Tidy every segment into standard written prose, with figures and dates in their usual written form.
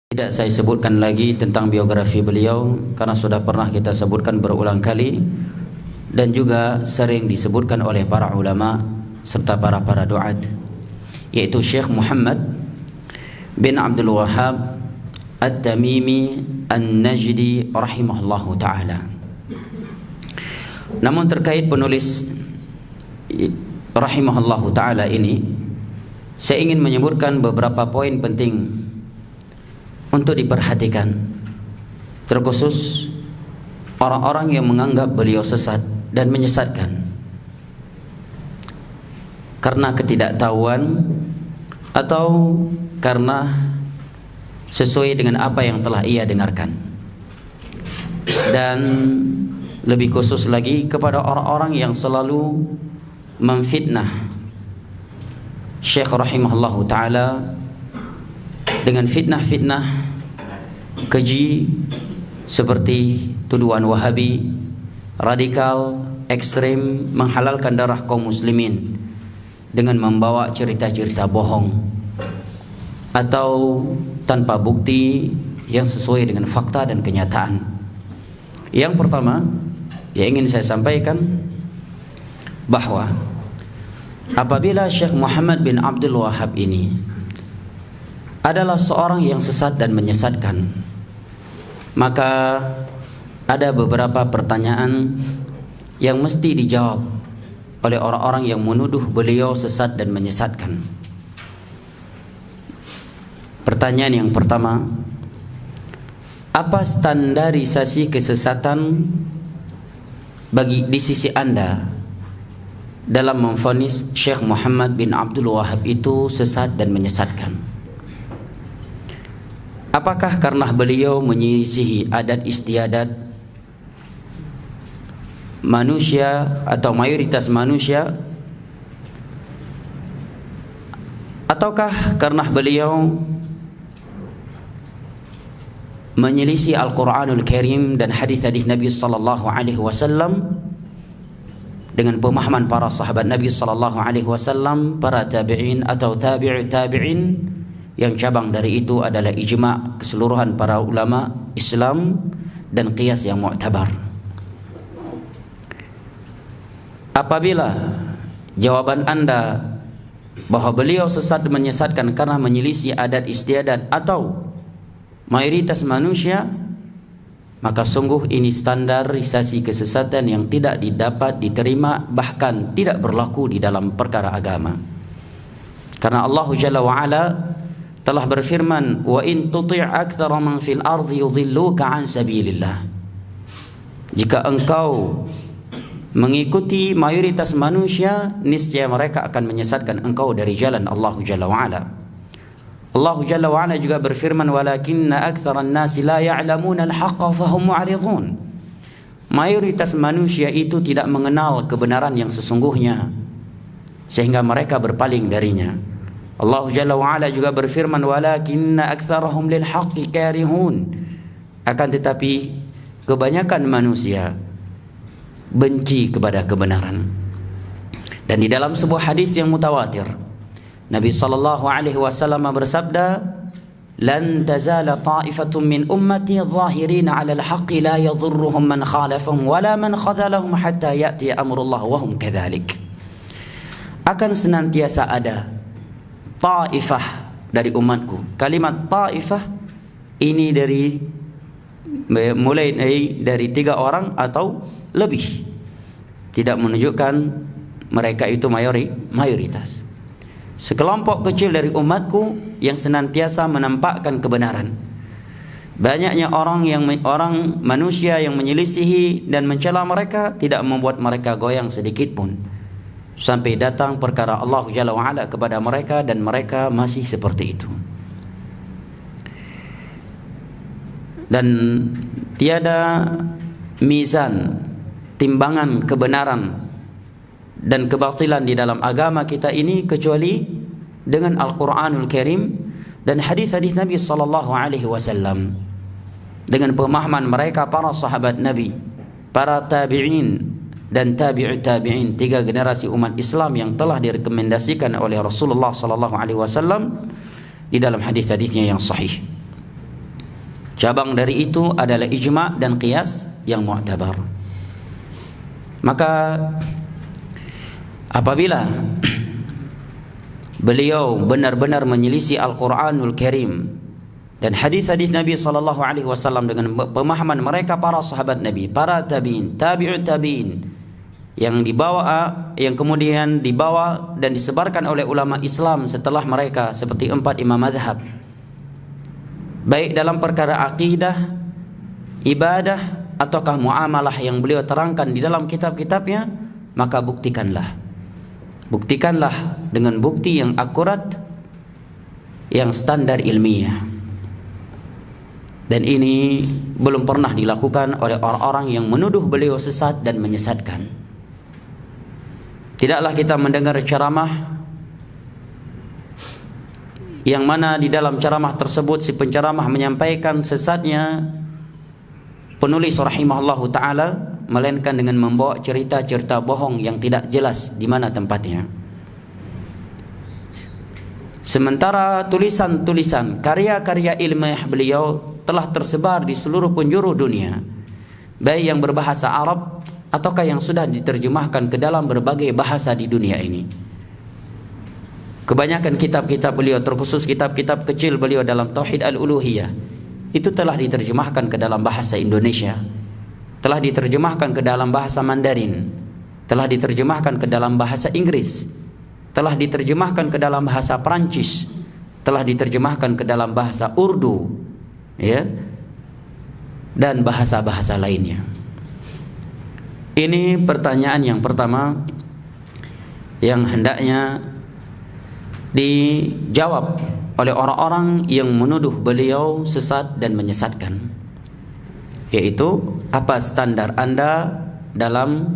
Tidak saya sebutkan lagi tentang biografi beliau karena sudah pernah kita sebutkan berulang kali dan juga sering disebutkan oleh para ulama serta para duat, yaitu Syekh Muhammad bin Abdul Wahhab At-Tamimi An-Najdi rahimahullahu ta'ala. Namun terkait penulis rahimahullahu ta'ala ini, saya ingin menyebutkan beberapa poin penting untuk diperhatikan, terkhusus orang-orang yang menganggap beliau sesat dan menyesatkan karena ketidaktahuan atau karena sesuai dengan apa yang telah ia dengarkan, dan lebih khusus lagi kepada orang-orang yang selalu memfitnah Syekh rahimahullahu ta'ala dengan fitnah-fitnah keji seperti tuduhan Wahabi, radikal, ekstrem, menghalalkan darah kaum muslimin dengan membawa cerita-cerita bohong atau tanpa bukti yang sesuai dengan fakta dan kenyataan. Yang pertama yang ingin saya sampaikan bahwa apabila Syekh Muhammad bin Abdul Wahhab ini adalah seorang yang sesat dan menyesatkan, maka ada beberapa pertanyaan yang mesti dijawab oleh orang-orang yang menuduh beliau sesat dan menyesatkan. Pertanyaan yang pertama, apa standarisasi kesesatan di sisi Anda dalam memvonis Syekh Muhammad bin Abdul Wahhab itu sesat dan menyesatkan? Apakah karena beliau menyisihi adat istiadat manusia atau mayoritas manusia, ataukah karena beliau menyelisih Al-Quranul Karim dan hadis-hadis Nabi sallallahu alaihi wasallam dengan pemahaman para sahabat Nabi sallallahu alaihi wasallam, para tabi'in atau tabi'ut tabi'in, yang cabang dari itu adalah ijma' keseluruhan para ulama Islam dan qiyas yang mu'tabar. Apabila jawaban Anda bahwa beliau sesat menyesatkan karena menyelisih adat istiadat atau mayoritas manusia, maka sungguh ini standarisasi kesesatan yang tidak dapat diterima, bahkan tidak berlaku di dalam perkara agama. Karena Allah Jalla wa'ala telah berfirman, wa in tuti' aktsara man fil ardi yudhilluka an sabilillah. Jika engkau mengikuti mayoritas manusia, niscaya mereka akan menyesatkan engkau dari jalan Allah Jalla wa'ala. Allah Jalla wa'ala juga berfirman, walakinna aktsaran nasi la ya'lamuna al-haqqa fahum mu'ridun. Mayoritas manusia itu tidak mengenal kebenaran yang sesungguhnya sehingga mereka berpaling darinya. Allah Jalla wa'ala juga berfirman, walakinna aktsarahum lil haqqi karihun. Akan tetapi kebanyakan manusia benci kepada kebenaran. Dan di dalam sebuah hadis yang mutawatir, Nabi sallallahu alaihi wasallam bersabda, lan tazala ta'ifatun min ummati zahirina 'ala al-haqqi la yadhurruhum man khalafahum wala man khadhalahum hatta ya'ti amrullah wa hum kadzalik. Akan senantiasa ada ta'ifah dari umatku. Kalimat ta'ifah ini mulai dari 3 orang atau lebih, tidak menunjukkan mereka itu mayoritas. Sekelompok kecil dari umatku yang senantiasa menampakkan kebenaran. Banyaknya orang manusia yang menyelisihi dan mencela mereka tidak membuat mereka goyang sedikit pun, sampai datang perkara Allah Jalla wa'ala kepada mereka dan mereka masih seperti itu. Dan tiada mizan, timbangan kebenaran dan kebatilan di dalam agama kita ini kecuali dengan Al-Quranul Karim dan hadis-hadis Nabi sallallahu alaihi wasallam, dengan pemahaman mereka para sahabat Nabi, para tabi'in dan tabi'ut tabi'in, 3 generasi umat Islam yang telah direkomendasikan oleh Rasulullah sallallahu alaihi wasallam di dalam hadis-hadisnya yang sahih. Cabang dari itu adalah ijma' dan qiyas yang mu'tabar. Maka apabila beliau benar-benar menyelisih Al-Quranul Karim dan hadis-hadis Nabi sallallahu alaihi wasallam dengan pemahaman mereka para sahabat Nabi, para tabi'in, tabi'ut tabi'in, yang kemudian dibawa dan disebarkan oleh ulama Islam setelah mereka seperti 4 imam mazhab, baik dalam perkara akidah, ibadah, ataukah muamalah yang beliau terangkan di dalam kitab-kitabnya, maka buktikanlah dengan bukti yang akurat, yang standar ilmiah. Dan ini belum pernah dilakukan oleh orang-orang yang menuduh beliau sesat dan menyesatkan. Tidaklah kita mendengar ceramah yang mana di dalam ceramah tersebut si penceramah menyampaikan sesatnya penulis rahimahullahu ta'ala, melainkan dengan membawa cerita-cerita bohong yang tidak jelas di mana tempatnya. Sementara tulisan-tulisan, karya-karya ilmiah beliau telah tersebar di seluruh penjuru dunia, baik yang berbahasa Arab ataukah yang sudah diterjemahkan ke dalam berbagai bahasa di dunia ini. Kebanyakan kitab-kitab beliau, terkhusus kitab-kitab kecil beliau dalam Tauhid Al-Uluhiyah, itu telah diterjemahkan ke dalam bahasa Indonesia, telah diterjemahkan ke dalam bahasa Mandarin, telah diterjemahkan ke dalam bahasa Inggris, telah diterjemahkan ke dalam bahasa Perancis, telah diterjemahkan ke dalam bahasa Urdu, ya, dan bahasa-bahasa lainnya. Ini pertanyaan yang pertama yang hendaknya dijawab oleh orang-orang yang menuduh beliau sesat dan menyesatkan, yaitu apa standar Anda dalam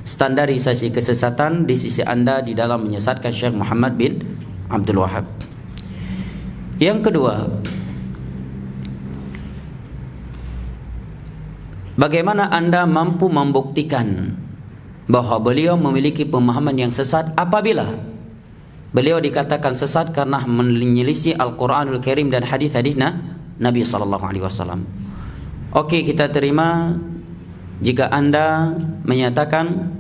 standarisasi kesesatan di sisi Anda di dalam menyesatkan Syekh Muhammad bin Abdul Wahab. Yang kedua, bagaimana Anda mampu membuktikan bahwa beliau memiliki pemahaman yang sesat apabila beliau dikatakan sesat karena menyelisih Al-Quranul Karim dan hadis-hadis Nabi SAW? Oke, kita terima jika Anda menyatakan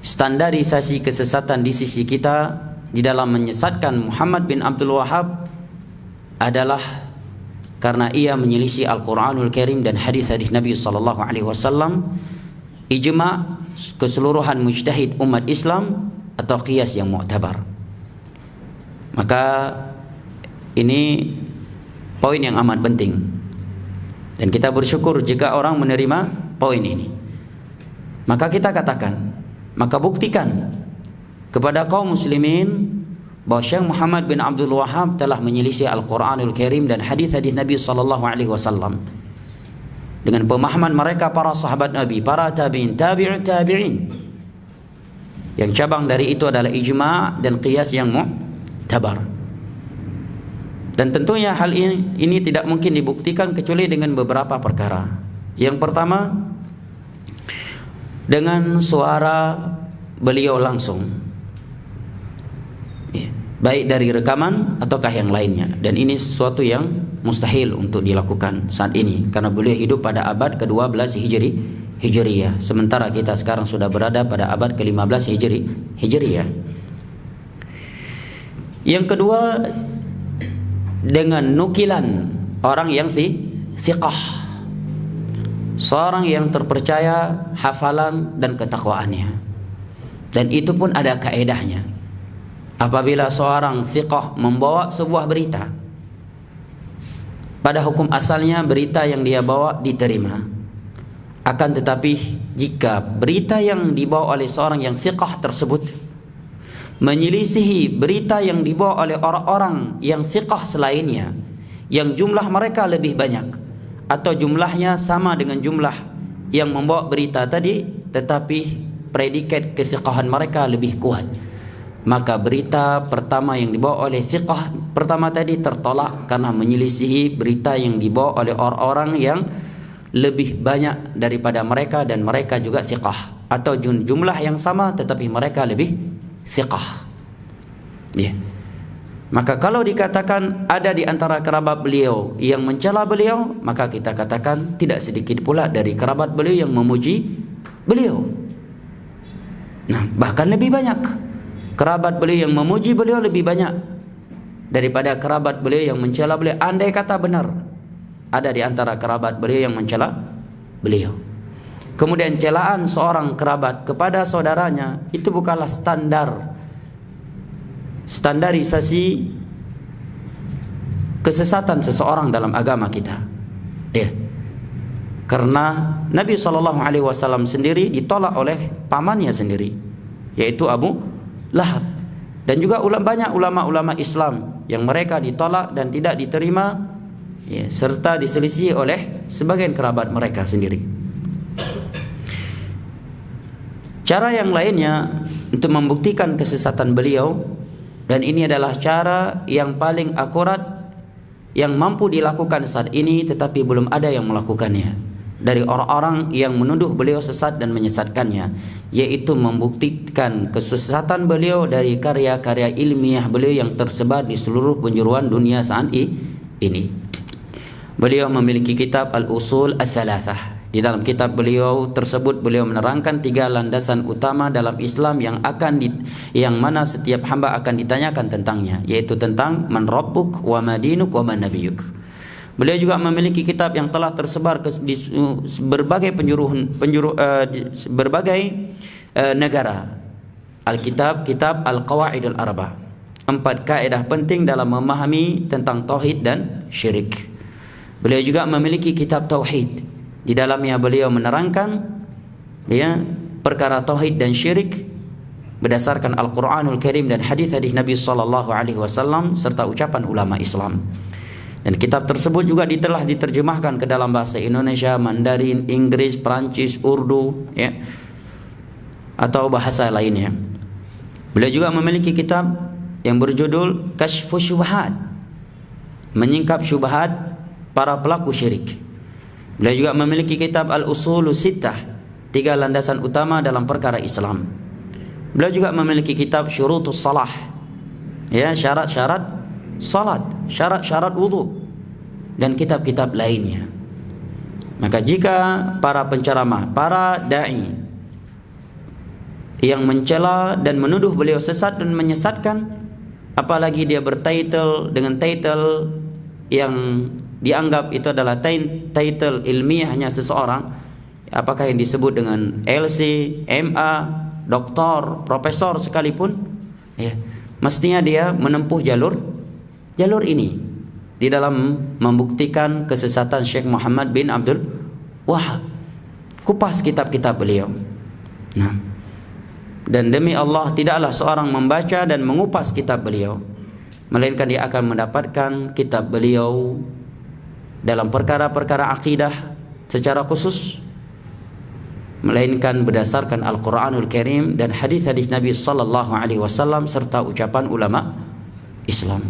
standarisasi kesesatan di sisi kita di dalam menyesatkan Muhammad bin Abdul Wahab adalah karena ia menyelisih Al-Quranul Karim dan hadis-hadis Nabi SAW, ijma' keseluruhan mujtahid umat Islam, atau qiyas yang mu'tabar. Maka ini poin yang amat penting, dan kita bersyukur jika orang menerima poin ini. Maka kita katakan, maka buktikan kepada kaum muslimin bahwa Syekh Muhammad bin Abdul Wahab telah menyelisih Al-Quranul Karim dan hadis-hadis Nabi SAW dengan pemahaman mereka para sahabat Nabi, para tabi'in, tabi'ut tabi'in, yang cabang dari itu adalah ijma' dan qiyas yang mu'tabar. Dan tentunya hal ini tidak mungkin dibuktikan kecuali dengan beberapa perkara. Yang pertama, dengan suara beliau langsung, baik dari rekaman ataukah yang lainnya. Dan ini sesuatu yang mustahil untuk dilakukan saat ini, karena beliau hidup pada abad ke-12 Hijriyah, sementara kita sekarang sudah berada pada abad ke-15 Hijriyah. Yang kedua, dengan nukilan orang yang thiqah, seorang yang terpercaya hafalan dan ketakwaannya. Dan itu pun ada kaedahnya. Apabila seorang thiqah membawa sebuah berita, pada hukum asalnya berita yang dia bawa diterima. Akan tetapi jika berita yang dibawa oleh seorang yang thiqah tersebut menyelisihi berita yang dibawa oleh orang-orang yang thiqah selainnya, yang jumlah mereka lebih banyak atau jumlahnya sama dengan jumlah yang membawa berita tadi, tetapi predikat kethiqahan mereka lebih kuat, maka berita pertama yang dibawa oleh thiqah pertama tadi tertolak karena menyelisihi berita yang dibawa oleh orang-orang yang lebih banyak daripada mereka dan mereka juga thiqah, atau jumlah yang sama tetapi mereka lebih thiqah. Ya. Maka kalau dikatakan ada di antara kerabat beliau yang mencela beliau, maka kita katakan tidak sedikit pula dari kerabat beliau yang memuji beliau. Nah, bahkan lebih banyak kerabat beliau yang memuji beliau lebih banyak daripada kerabat beliau yang mencela beliau. Andai kata benar ada di antara kerabat beliau yang mencela beliau. Kemudian celaan seorang kerabat kepada saudaranya itu bukanlah standarisasi kesesatan seseorang dalam agama kita. Ya. Karena Nabi SAW sendiri ditolak oleh pamannya sendiri, yaitu Abu Lahab. Dan juga banyak ulama-ulama Islam yang mereka ditolak dan tidak diterima, ya, serta diselisih oleh sebagian kerabat mereka sendiri. Cara yang lainnya untuk membuktikan kesesatan beliau, dan ini adalah cara yang paling akurat yang mampu dilakukan saat ini, tetapi belum ada yang melakukannya dari orang-orang yang menuduh beliau sesat dan menyesatkannya, yaitu membuktikan kesesatan beliau dari karya-karya ilmiah beliau yang tersebar di seluruh penjuruan dunia saat ini. Beliau memiliki kitab Al-Usul Ats-Tsalatsah. Di dalam kitab beliau tersebut beliau menerangkan 3 landasan utama dalam Islam yang mana setiap hamba akan ditanyakan tentangnya, yaitu tentang man rabbuk wa madinuk wa man nabiyuk. Beliau juga memiliki kitab yang telah tersebar di berbagai negara. Kitab Al-Qawaidul Arba'. 4 kaidah penting dalam memahami tentang tauhid dan syirik. Beliau juga memiliki kitab tauhid. Di dalamnya beliau menerangkan, ya, perkara tauhid dan syirik berdasarkan Al-Qur'anul Karim dan hadis-hadis Nabi SAW serta ucapan ulama Islam. Dan kitab tersebut juga telah diterjemahkan ke dalam bahasa Indonesia, Mandarin, Inggris, Perancis, Urdu, ya, atau bahasa lainnya. Beliau juga memiliki kitab yang berjudul Kasyfus Syubhat, menyingkap syubhat para pelaku syirik. Beliau juga memiliki kitab Al-Usulus Sittah, 3 landasan utama dalam perkara Islam. Beliau juga memiliki kitab Syurutus Salah, ya, syarat-syarat salat, syarat-syarat wudu, dan kitab-kitab lainnya. Maka jika para penceramah, para dai yang mencela dan menuduh beliau sesat dan menyesatkan, apalagi dia bertitle dengan title yang dianggap itu adalah title ilmiahnya seseorang, apakah yang disebut dengan LC, MA, doktor, profesor sekalipun, ya, mestinya dia menempuh jalur ini di dalam membuktikan kesesatan Syekh Muhammad bin Abdul Wahab. Kupas kitab-kitab beliau. Nah, dan demi Allah tidaklah seorang membaca dan mengupas kitab beliau, melainkan dia akan mendapatkan kitab beliau dalam perkara-perkara akidah secara khusus, melainkan berdasarkan Al-Qur'anul Karim dan hadis-hadis Nabi SAW serta ucapan ulama Islam.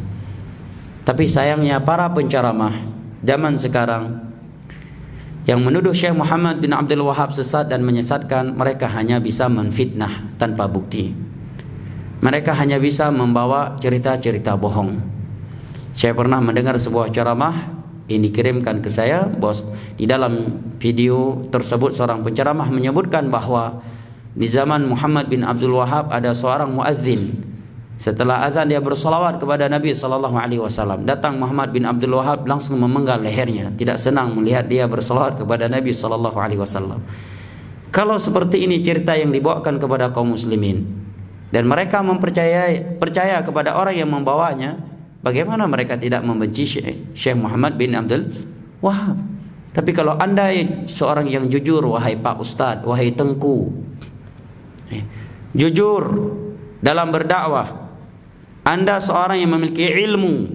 Tapi sayangnya para penceramah zaman sekarang yang menuduh Syekh Muhammad bin Abdul Wahab sesat dan menyesatkan, mereka hanya bisa menfitnah tanpa bukti. Mereka hanya bisa membawa cerita-cerita bohong. Saya pernah mendengar sebuah ceramah, ini dikirimkan ke saya, bos. Di dalam video tersebut seorang penceramah menyebutkan bahwa di zaman Muhammad bin Abdul Wahab ada seorang muadzin. Setelah azan dia bersolawat kepada Nabi SAW. Datang Muhammad bin Abdul Wahab langsung memenggal lehernya, tidak senang melihat dia bersolawat kepada Nabi SAW. Kalau seperti ini cerita yang dibawakan kepada kaum muslimin, dan mereka percaya kepada orang yang membawanya, bagaimana mereka tidak membenci Syekh Muhammad bin Abdul Wahab? Tapi kalau anda seorang yang jujur, wahai Pak Ustadz, wahai Tengku, jujur dalam berdakwah, anda seorang yang memiliki ilmu,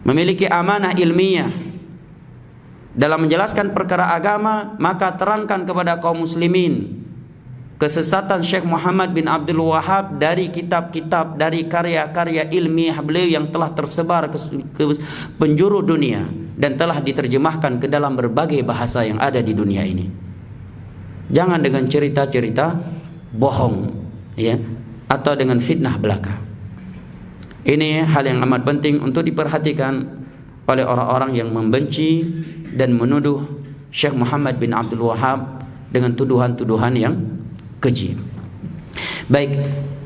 memiliki amanah ilmiah dalam menjelaskan perkara agama, maka terangkan kepada kaum muslimin kesesatan Syekh Muhammad bin Abdul Wahab dari kitab-kitab, dari karya-karya ilmiah beliau yang telah tersebar ke penjuru dunia dan telah diterjemahkan ke dalam berbagai bahasa yang ada di dunia ini. Jangan dengan cerita-cerita bohong, ya, atau dengan fitnah belaka. Ini hal yang amat penting untuk diperhatikan oleh orang-orang yang membenci dan menuduh Syekh Muhammad bin Abdul Wahhab dengan tuduhan-tuduhan yang keji. Baik,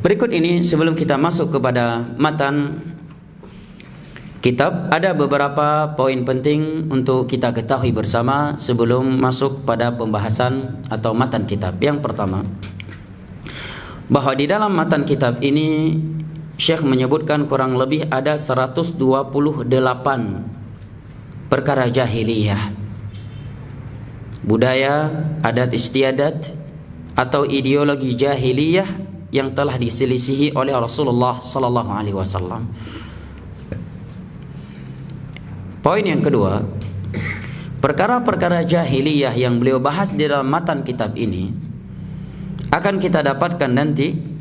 berikut ini sebelum kita masuk kepada matan kitab, ada beberapa poin penting untuk kita ketahui bersama sebelum masuk pada pembahasan atau matan kitab. Yang pertama, bahwa di dalam matan kitab ini Syekh menyebutkan kurang lebih ada 128 perkara jahiliyah, budaya, adat istiadat atau ideologi jahiliyah yang telah diselisihi oleh Rasulullah sallallahu alaihi wasallam. Poin yang kedua, perkara-perkara jahiliyah yang beliau bahas di dalam matan kitab ini akan kita dapatkan nanti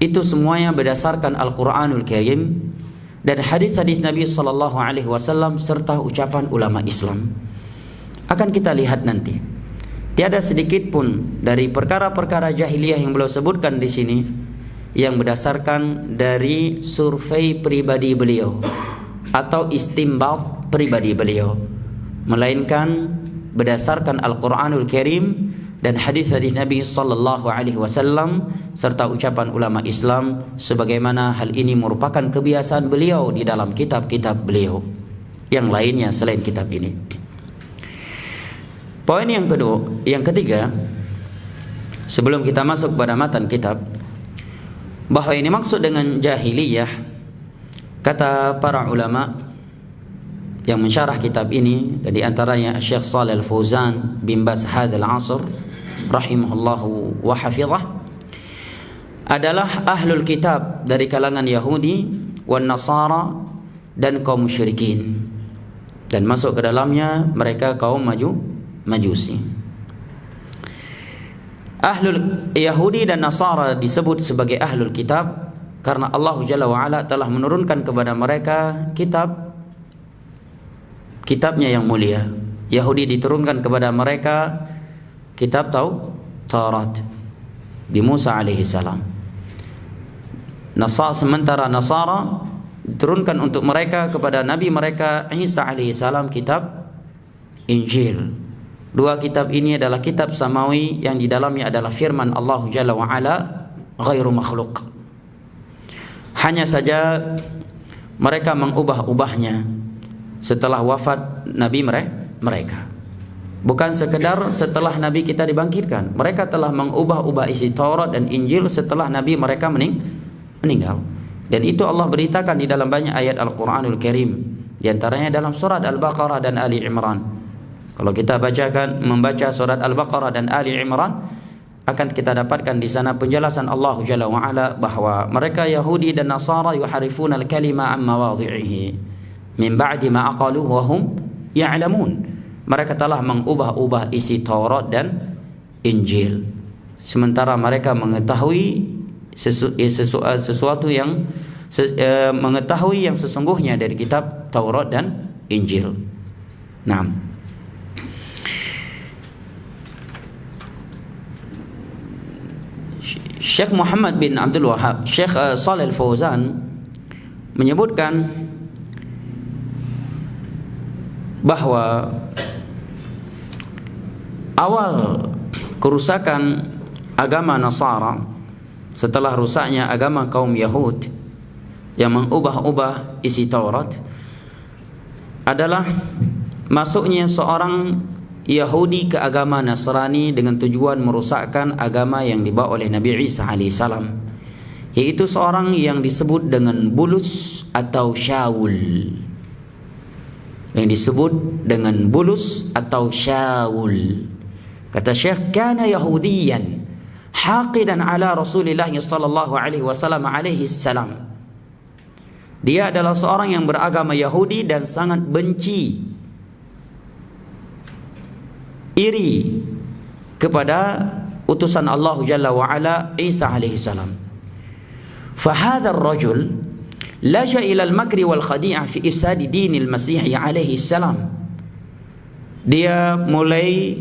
itu semuanya berdasarkan Al-Qur'anul Karim dan hadis-hadis Nabi sallallahu alaihi wasallam serta ucapan ulama Islam. Akan kita lihat nanti, tiada sedikit pun dari perkara-perkara jahiliyah yang beliau sebutkan di sini yang berdasarkan dari survei pribadi beliau atau istimbat pribadi beliau, melainkan berdasarkan Al-Qur'anul Karim dan hadis-hadis Nabi sallallahu alaihi wasallam serta ucapan ulama Islam, sebagaimana hal ini merupakan kebiasaan beliau di dalam kitab-kitab beliau yang lainnya selain kitab ini. Poin yang ketiga, sebelum kita masuk pada matan kitab, bahwa ini maksud dengan jahiliyah, kata para ulama yang mensyarah kitab ini, dan di antaranya Syekh Shalih Al-Fauzan bin Baz hadzal asr rahimahullahu wa hafizah, adalah ahlul kitab dari kalangan Yahudi wan Nasara dan kaum musyrikin, dan masuk ke dalamnya mereka kaum Majusi. Ahlul Yahudi dan Nasara disebut sebagai ahlul kitab karena Allah Jalla wa Ala telah menurunkan kepada mereka kitabnya yang mulia. Yahudi diturunkan kepada mereka kitab Taurat di Musa alaihi salam. Sementara Nasara diturunkan untuk mereka kepada Nabi mereka Isa alaihi salam kitab Injil. Dua kitab ini adalah kitab samawi yang di dalamnya adalah firman Allah Jalla wa Ala, ghairu makhluk. Hanya saja mereka mengubah-ubahnya setelah wafat Nabi mereka. Bukan sekedar setelah Nabi kita dibangkitkan, mereka telah mengubah-ubah isi Taurat dan Injil setelah Nabi mereka meninggal. Dan itu Allah beritakan di dalam banyak ayat Al-Qur'anul Karim, di antaranya dalam surat Al-Baqarah dan Ali Imran. Kalau kita membaca surat Al-Baqarah dan Ali Imran, akan kita dapatkan di sana penjelasan Allah Jalla wa Ala bahwa mereka Yahudi dan Nasara yuharifuna al-kalima an mawadhi'ihi min ba'di ma aqaluhu wa hum ya'lamun. Mereka telah mengubah-ubah isi Taurat dan Injil sementara mereka mengetahui sesuatu yang mengetahui yang sesungguhnya dari kitab Taurat dan Injil. Nah, Syekh Muhammad bin Abdul Wahhab, Syekh Shalih Al-Fauzan menyebutkan bahwa awal kerusakan agama Nasara setelah rusaknya agama kaum Yahud yang mengubah-ubah isi Taurat adalah masuknya seorang Yahudi ke agama Nasrani dengan tujuan merusakkan agama yang dibawa oleh Nabi Isa alaihissalam, yaitu seorang yang disebut dengan Bulus atau Syawul. Yang disebut dengan Bulus atau Syawul. Kata Syekh, kana Yahudiyan haqidan ala Rasulillah sallallahu alaihi wasallam alaihi salam. Dia adalah seorang yang beragama Yahudi dan sangat benci, iri kepada utusan Allah Jalla wa Ala Isa alaihi salam. Fahadha ar-rajul laja ila al-makri wal khadi'ah fi ifsadi dinil Masih alaihi salam. Dia mulai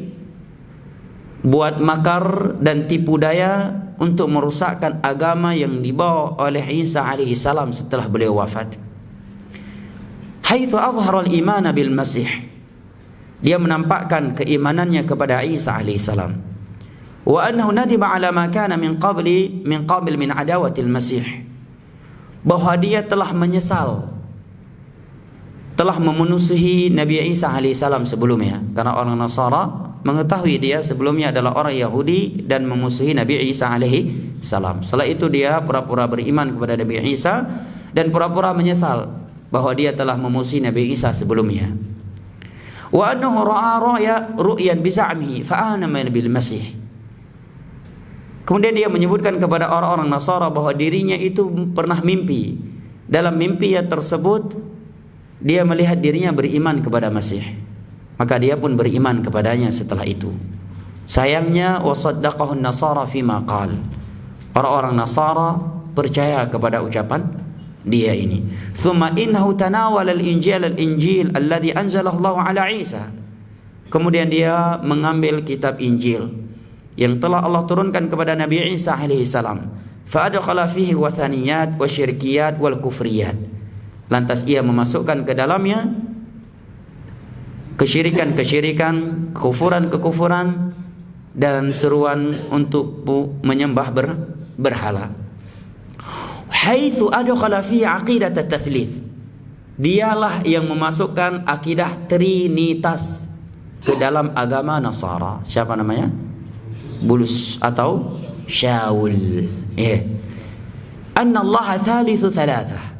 buat makar dan tipu daya untuk merusakkan agama yang dibawa oleh Isa alaihi salam setelah beliau wafat. Haitsu azhara al-iman bil Masih. Dia menampakkan keimanannya kepada Isa alaihi salam. Wa annahu nadima ala ma kana min qabl min adawati al-Masih. Bahwa dia telah menyesal, telah memusuhi Nabi Isa alaihissalam sebelumnya, karena orang Nasara mengetahui dia sebelumnya adalah orang Yahudi dan memusuhi Nabi Isa alaihissalam. Setelah itu dia pura-pura beriman kepada Nabi Isa dan pura-pura menyesal bahwa dia telah memusuhi Nabi Isa sebelumnya. Wa annahu ra'a ru'yan bi za'mihi fa amana bil Masih. Kemudian dia menyebutkan kepada orang-orang Nasara bahwa dirinya itu pernah mimpi. Dalam mimpi tersebut dia melihat dirinya beriman kepada Masih. Maka dia pun beriman kepadanya setelah itu. Sayangnya wasaddaqahu an-nasara fima qal. Orang-orang Nasara percaya kepada ucapan dia ini. Tsumma innahu tanawala al-injil alladhi anzalahu Allah ala Isa. Kemudian dia mengambil kitab Injil yang telah Allah turunkan kepada Nabi Isa alaihi salam. Fa adkhala fihi wathaniyat wasyirkiyat wal kufriyat. Lantas ia memasukkan ke dalamnya kesyirikan-kesyirikan, kekufuran-kekufuran, dan seruan untuk menyembah berhala. Haitsu adkhala fi aqidat at-tatslits. Dialah yang memasukkan akidah trinitas ke dalam agama Nasara. Siapa namanya? Bulus atau Shaul. Anna Allah thalithu thalathah.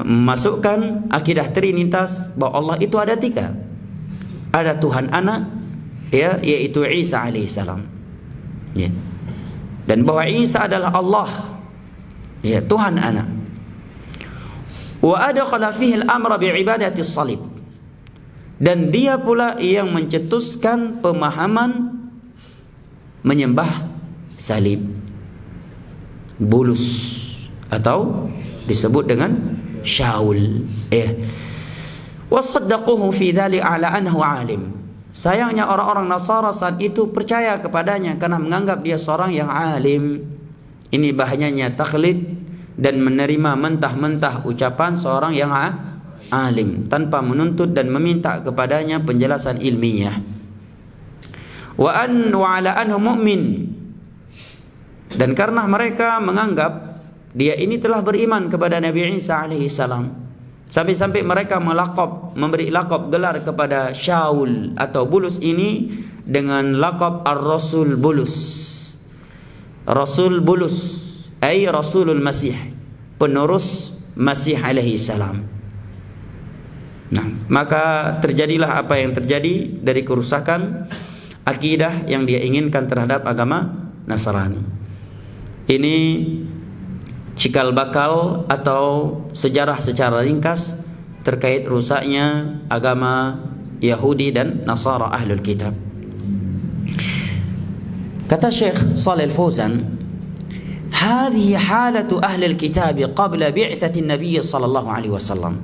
Masukkan akidah trinitas bahwa Allah itu ada tiga. Ada Tuhan anak, yaitu Isa alaihissalam, dan bahwa Isa adalah Allah, Tuhan anak. Wa adkhala fihi al-amra bi'ibadati as-salib. Dan dia pula yang mencetuskan pemahaman menyembah salib. Bulus atau disebut dengan Shaul. Wasaddaquhu fi dzalik ala annahu alim. Sayangnya orang-orang Nasara saat itu percaya kepadanya karena menganggap dia seorang yang alim. Ini bahayanya taklid dan menerima mentah-mentah ucapan seorang yang alim tanpa menuntut dan meminta kepadanya penjelasan ilmiah. Wa ala anhu mu'min. Dan karena mereka menganggap dia ini telah beriman kepada Nabi Isa alaihi salam, sampai-sampai mereka memberi lakop gelar kepada Shaul atau Bulus ini dengan lakop Ar-Rasul Bulus. Rasul Bulus ay Rasulul Masih, penerus Masih alaihi salam. Nah, maka terjadilah apa yang terjadi dari kerusakan akidah yang dia inginkan terhadap agama Nasrani. Ini cikal bakal atau sejarah secara ringkas terkait rusaknya agama Yahudi dan Nasara Ahlul Kitab. Kata Syekh Shalih Al-Fauzan, "Hadhihi halatu ahlil kitab qabla bi'tsati an-nabiy sallallahu alaihi wasallam."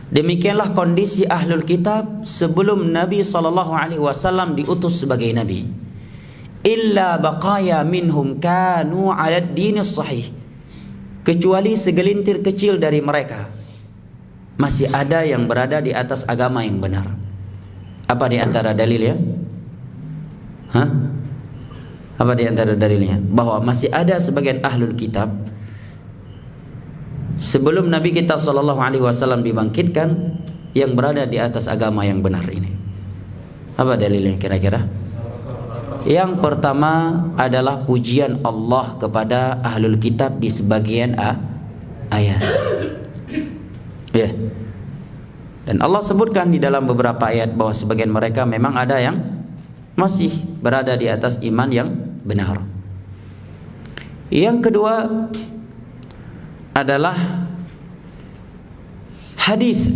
Demikianlah kondisi ahlul kitab sebelum Nabi sallallahu alaihi wasallam diutus sebagai nabi. Illa baqaya minhum kanu 'ala ad-din as-sahih. Kecuali segelintir kecil dari mereka masih ada yang berada di atas agama yang benar. Apa di antara dalilnya? Apa di antara dalilnya? Bahwa masih ada sebagian ahlul kitab sebelum Nabi kita sallallahu alaihi wasallam dibangkitkan yang berada di atas agama yang benar ini. Apa dalilnya kira-kira? Yang pertama adalah pujian Allah kepada ahlul kitab di sebagian ayat. Dan Allah sebutkan di dalam beberapa ayat bahwa sebagian mereka memang ada yang masih berada di atas iman yang benar. Yang kedua adalah hadis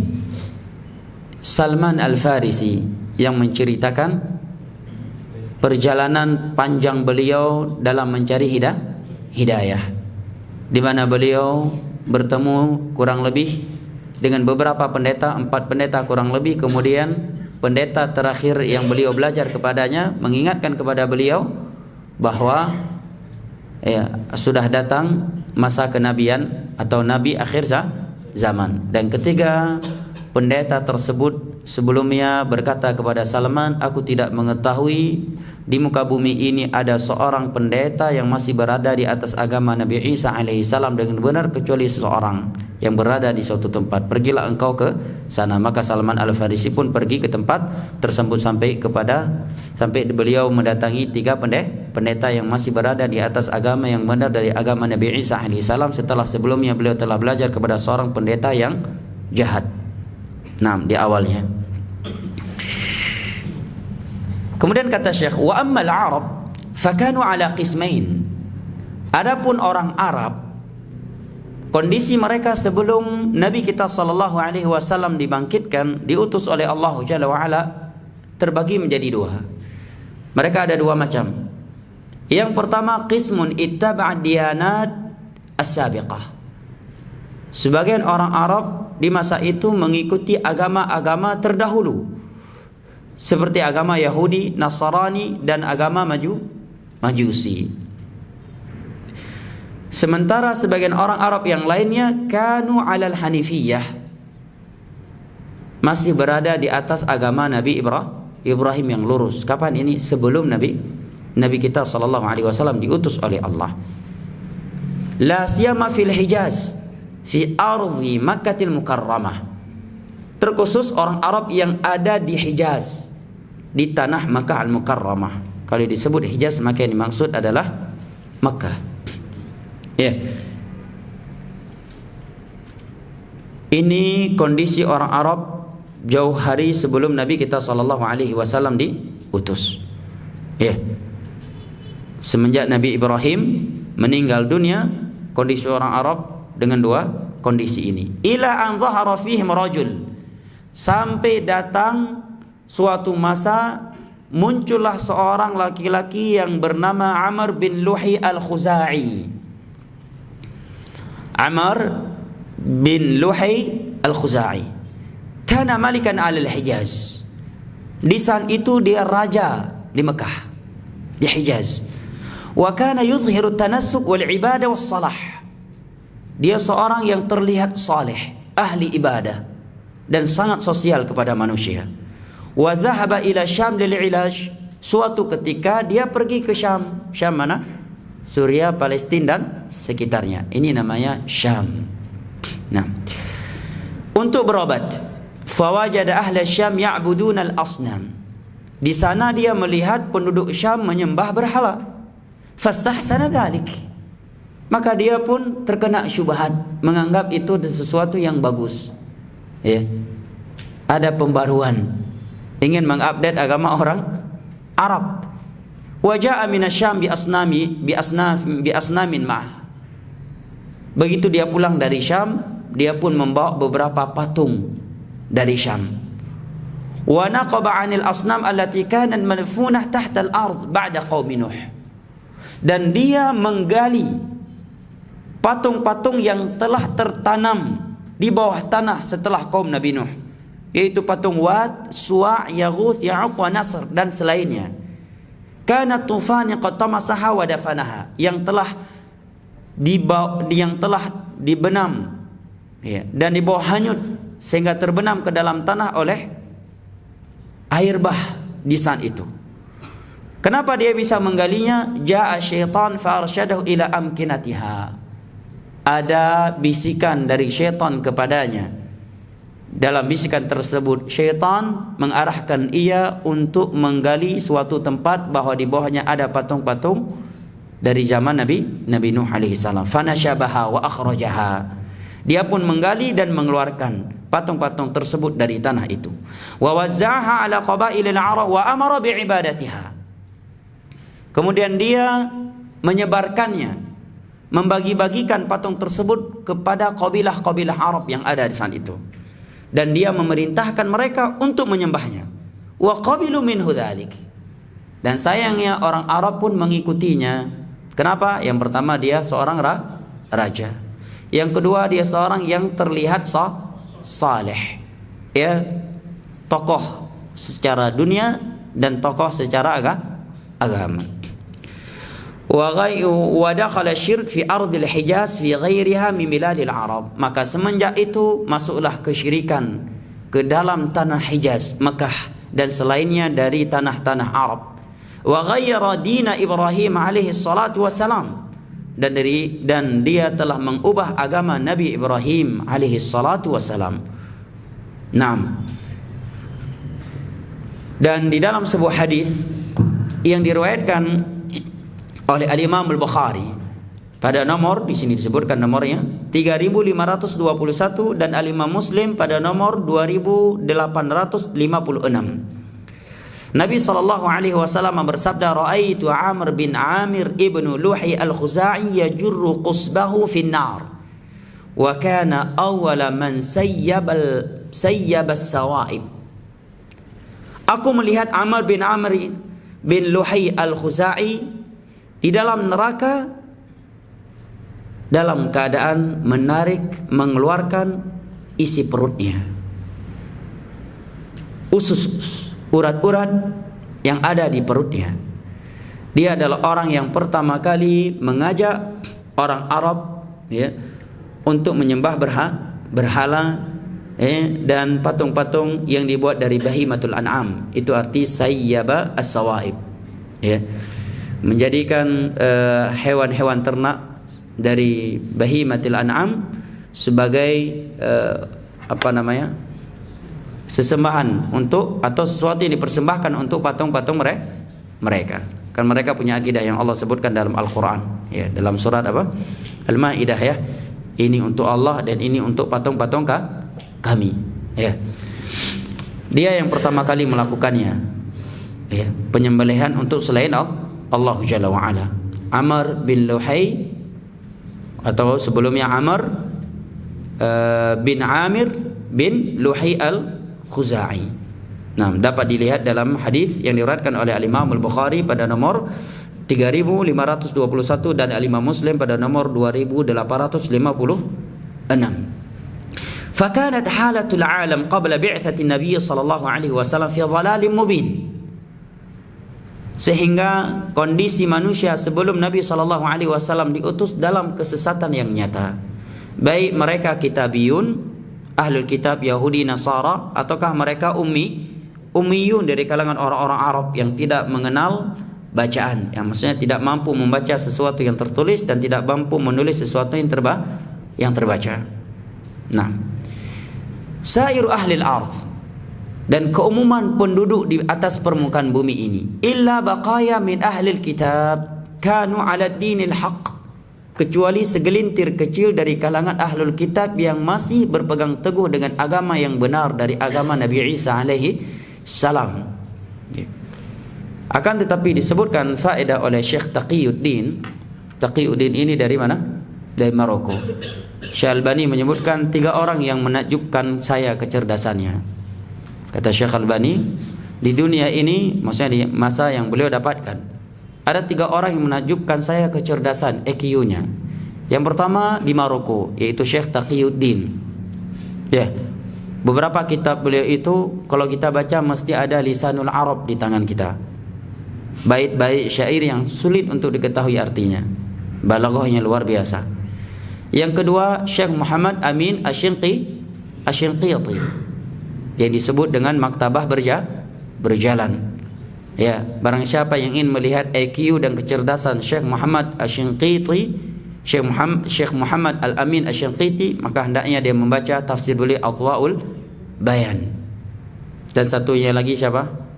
Salman Al-Farisi yang menceritakan perjalanan panjang beliau dalam mencari hidayah, di mana beliau bertemu kurang lebih dengan beberapa pendeta, 4 pendeta kurang lebih. Kemudian pendeta terakhir yang beliau belajar kepadanya mengingatkan kepada beliau bahwa sudah datang masa kenabian atau nabi akhir zaman. Dan ketiga, pendeta tersebut sebelumnya berkata kepada Salman, aku tidak mengetahui di muka bumi ini ada seorang pendeta yang masih berada di atas agama Nabi Isa alaihissalam dengan benar kecuali seseorang yang berada di suatu tempat. Pergilah engkau ke sana. Maka Salman Al-Farisi pun pergi ke tempat tersebut sampai beliau mendatangi 3 pendeta yang masih berada di atas agama yang benar dari agama Nabi Isa alaihissalam setelah sebelumnya beliau telah belajar kepada seorang pendeta yang jahat. Nah, di awalnya. Kemudian kata Syekh, wa ammal Arab fakanu ala qismain. Adapun orang Arab, kondisi mereka sebelum Nabi kita sallallahu alaihi wasallam dibangkitkan, diutus oleh Allah Jalla wa ala, terbagi menjadi 2. Mereka ada 2 macam. Yang pertama, qismun ittaba'a diyanat as-sabiqah. Sebagian orang Arab di masa itu mengikuti agama-agama terdahulu, seperti agama Yahudi, Nasrani, dan agama Majusi. Sementara sebagian orang Arab yang lainnya kanu alal hanifiyah, masih berada di atas agama Nabi Ibrahim yang lurus. Kapan ini? Sebelum Nabi kita sallallahu alaihi wasallam diutus oleh Allah. La siyama fil Hijaz, fi ardi Makkahil Mukarramah. Terkhusus orang Arab yang ada di Hijaz, di tanah Makkah Al-Mukarramah. Kalau disebut Hijaz maka yang dimaksud adalah Makkah. Ini kondisi orang Arab jauh hari sebelum Nabi kita sallallahu alaihi wasallam diutus. Semenjak Nabi Ibrahim meninggal dunia, kondisi orang Arab dengan 2 kondisi ini. Ila an dhahara fihim rajul, sampai datang suatu masa muncullah seorang laki-laki yang bernama Amr bin Luhai Al-Khuzai. Amr bin Luhai Al-Khuzai kana malikan alal Hijaz. Di saat itu dia raja di Mekah, di Hijaz. Wa kana yudhiru tanassuk wal ibadah was salah. Dia seorang yang terlihat saleh, ahli ibadah dan sangat sosial kepada manusia. Wa dhahaba ila Syam lil ilaj. Suatu ketika dia pergi ke Syam. Syam mana? Suriah, Palestina dan sekitarnya. Ini namanya Syam. Nah, untuk berobat. Fawajada ahla Syam ya'budun al-asnam. Di sana dia melihat penduduk Syam menyembah berhala. Fastahsana dzalik. Maka dia pun terkena syubhat, menganggap itu sesuatu yang bagus. Ada pembaruan, ingin mengupdate agama orang Arab. Waja'a minasyam bi asnamin ma'ah. Begitu dia pulang dari Syam, dia pun membawa beberapa patung dari Syam. Wa naqaba 'anil asnam allati kanat madfunah tahta al-ard ba'da qaumi Nuh. Dan dia menggali patung-patung yang telah tertanam di bawah tanah setelah kaum Nabi Nuh, yaitu patung Wat, Suwa', Yaghuth, Ya'uq wa Nasr dan selainnya. Kana tufan qad tamasaha wa dafanaha, yang telah dibenam dan dibawa hanyut sehingga terbenam ke dalam tanah oleh air bah di saat itu. Kenapa dia bisa menggalinya? Ja'a syaitan fa arsyadahu ila amkinatiha. Ada bisikan dari syaitan kepadanya. Dalam bisikan tersebut syaitan mengarahkan ia untuk menggali suatu tempat bahwa di bawahnya ada patung-patung dari zaman Nabi Nuh alaihi salam. Fanashabaha wa akhrajaha. Dia pun menggali dan mengeluarkan patung-patung tersebut dari tanah itu. Wa wazza'aha ala qabailil Arab wa amara bi'ibadatiha. Kemudian dia menyebarkannya, membagi-bagikan patung tersebut kepada kabilah-kabilah Arab yang ada di saat itu. Dan dia memerintahkan mereka untuk menyembahnya. Wa qabilu minhu dzalik. Dan sayangnya orang Arab pun mengikutinya. Kenapa? Yang pertama dia seorang raja. Yang kedua dia seorang yang terlihat saleh. Tokoh secara dunia dan tokoh secara agama. wa dakhala syirk fi ardil Hijaz fi ghairiha min biladil Arab. Maka semenjak itu masuklah kesyirikan ke dalam tanah Hijaz, Mekah dan selainnya dari tanah-tanah Arab. Wa ghayyara dina Ibrahim alaihi salatu wassalam, dan dia telah mengubah agama Nabi Ibrahim alaihi salatu wassalam. Naam. Dan di dalam sebuah hadis yang diriwayatkan oleh Al-Imam Al-Bukhari pada nomor, di sini disebutkan nomornya 3521, dan Al-Imam Muslim pada nomor 2856. Nabi SAW bersabda, Ra'aitu Amr bin Amir ibnu Luhi al-Khuza'i yajurru qusbahu fin nar, wa kana awwala man sayyaba as-sawaib. Aku melihat Amr bin Amr bin Luhi al-Khuza'i di dalam neraka dalam keadaan menarik, mengeluarkan isi perutnya, usus, urat-urat yang ada di perutnya. Dia adalah orang yang pertama kali mengajak orang Arab, ya, untuk menyembah berhala, dan patung-patung yang dibuat dari bahimatul an'am. Itu arti sayyaba as-sawaib, ya, menjadikan hewan-hewan ternak dari bahimatul an'am sebagai sesembahan untuk, atau sesuatu yang dipersembahkan untuk patung-patung mereka. Kan mereka punya akidah yang Allah sebutkan dalam Al-Quran, ya, dalam surat apa? Al-Maidah, ya. Ini untuk Allah dan ini untuk patung-patung kami, ya. Dia yang pertama kali melakukannya, ya, penyembelihan untuk selain Allah Jalla wa Ala. Amr bin Luhay, atau sebelumnya Amr bin Amir bin Luhay al-Khuza'i. Nah, dapat dilihat dalam hadis yang diriwayatkan oleh Al-Imam Al-Bukhari pada nomor 3521 dan Al-Imam Muslim pada nomor 2856. Fakanat halatul alam qabla bi'tsati Nabi sallallahu alaihi wasallam fi dhalalin mubin. Sehingga kondisi manusia sebelum Nabi sallallahu alaihi wasallam diutus dalam kesesatan yang nyata. Baik mereka kitabiyun, ahlul kitab Yahudi Nasara, ataukah mereka ummiyun dari kalangan orang-orang Arab yang tidak mengenal bacaan, yang maksudnya tidak mampu membaca sesuatu yang tertulis dan tidak mampu menulis sesuatu yang terbaca. Nah, sairu ahlil ardh, dan keumuman penduduk di atas permukaan bumi ini, illa baqaya min ahlil kitab kanu ala dinil haq, kecuali segelintir kecil dari kalangan ahlul kitab yang masih berpegang teguh dengan agama yang benar dari agama Nabi Isa alaihi salam. Akan tetapi disebutkan faedah oleh Syekh Taqiyuddin. Taqiyuddin ini dari mana? Dari Maroko. Syekh Albani menyebutkan 3 orang yang menakjubkan saya kecerdasannya. Kata Syekh Albani, di dunia ini, maksudnya di masa yang beliau dapatkan, ada 3 orang yang menakjubkan saya kecerdasan EQ-nya. Yang pertama di Maroko, yaitu Syekh Taqiyuddin. Ya, beberapa kitab beliau itu kalau kita baca mesti ada lisanul Arab di tangan kita. Bait-bait syair yang sulit untuk diketahui artinya. Balaghahnya luar biasa. Yang kedua Syekh Muhammad Amin Asy-Shinqiti, yang disebut dengan maktabah berjalan. Ya, barang siapa yang ingin melihat IQ dan kecerdasan Syekh Muhammad Asy-Shinqiti, Syekh Muhammad Al-Amin Asy-Shinqiti, maka hendaknya dia membaca tafsir beliau Adwaul Bayan. Dan satunya lagi siapa?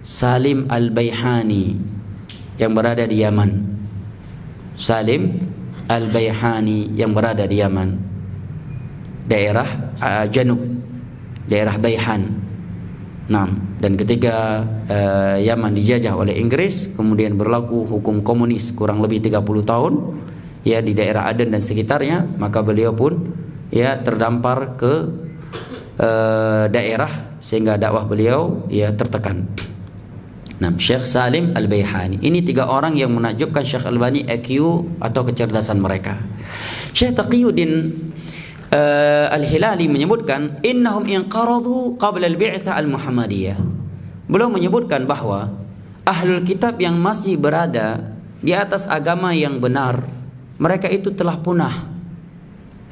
Salim Al-Baihani yang berada di Yaman. Salim Al-Baihani yang berada di Yaman, daerah Janub, daerah Baihan. Nah, dan ketika Yaman dijajah oleh Inggris, kemudian berlaku hukum komunis kurang lebih 30 tahun, ya, di daerah Aden dan sekitarnya, maka beliau pun, ya, terdampar ke daerah sehingga dakwah beliau, ya, tertekan. Nah, Syekh Salim Al-Baihani, ini 3 orang yang menakjubkan Syekh Albani IQ atau kecerdasan mereka. Syekh Taqiyuddin Al-Hilali menyebutkan, innahum inqaradu qabla al-bi'tsah al-Muhammadiyah. Beliau menyebutkan bahwa ahlul kitab yang masih berada di atas agama yang benar, mereka itu telah punah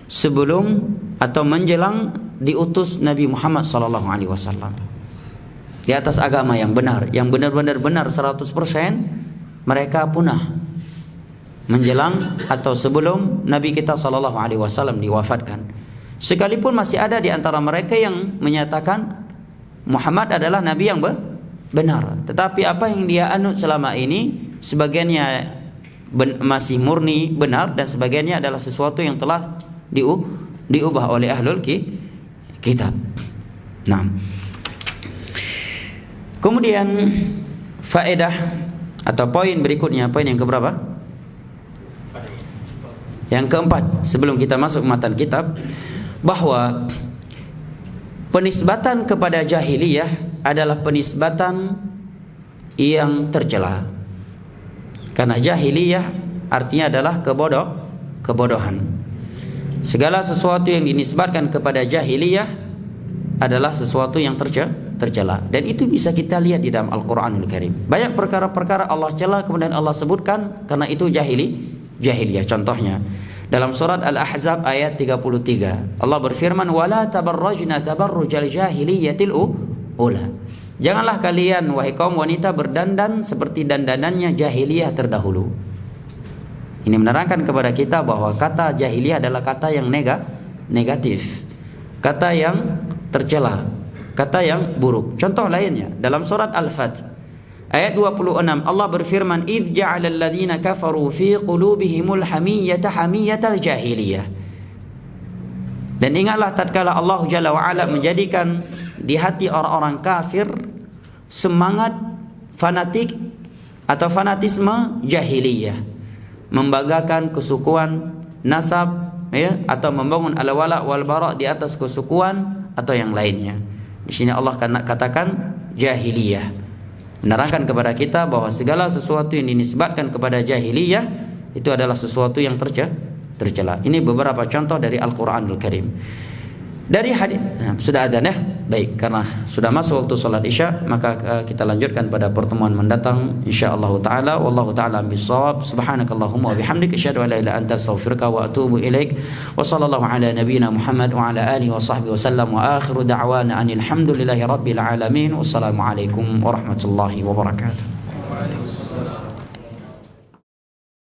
sebelum atau menjelang diutus Nabi Muhammad sallallahu alaihi wasallam. Di atas agama yang benar, yang benar-benar benar 100%, mereka punah menjelang atau sebelum Nabi kita sallallahu alaihi wasallam diwafatkan. Sekalipun masih ada di antara mereka yang menyatakan Muhammad adalah nabi yang benar, tetapi apa yang dia anut selama ini sebagiannya masih murni benar dan sebagiannya adalah sesuatu yang telah diubah oleh ahlul kitab. Nah, kemudian faedah atau poin berikutnya, poin yang keberapa? Yang keempat, sebelum kita masuk matan kitab, bahwa penisbatan kepada jahiliyah adalah penisbatan yang tercela. Karena jahiliyah artinya adalah kebodohan. Segala sesuatu yang dinisbatkan kepada jahiliyah adalah sesuatu yang tercela. Dan itu bisa kita lihat di dalam Al-Quranul Karim. Banyak perkara-perkara Allah cela kemudian Allah sebutkan karena itu jahiliyah. Contohnya dalam surat Al-Ahzab ayat 33, Allah berfirman, "Wala tabarrajna tabarrujal jahiliyatil ula." Janganlah kalian wahai kaum wanita berdandan seperti dandanannya jahiliyah terdahulu. Ini menerangkan kepada kita bahwa kata jahiliyah adalah kata yang negatif, kata yang tercela, kata yang buruk. Contoh lainnya dalam surat Al-Fath ayat 26, Allah berfirman, "Idz ja'alal ladzina kafaru fi qulubihimul hamiyyata hamiyatal jahiliyah." Dan ingatlah tatkala Allah Jalla wa Ala menjadikan di hati orang-orang kafir semangat fanatik atau fanatisme jahiliyah, membanggakan kesukuan nasab, ya, atau membangun al-wala wal bara di atas kesukuan atau yang lainnya. Di sini Allah katakan jahiliyah, menerangkan kepada kita bahwa segala sesuatu yang dinisbatkan kepada jahiliyah itu adalah sesuatu yang tercela. Ini beberapa contoh dari Al-Quranul Karim. Dari hadis, sudah adzan ya? Baik, karena sudah masuk waktu salat Isya, maka kita lanjutkan pada pertemuan mendatang insyaallah taala. Wallahu taala bissawab. Subhanakallahumma wa bihamdika asyhadu an la ilaha illa anta astaghfiruka wa atubu ilaik. Wa sallallahu ala nabiyyina Muhammad wa ala alihi wa sahbihi wasallam wa akhiru da'wana anil hamdulillahi rabbil alamin. Wassalamu alaikum warahmatullahi wabarakatuh.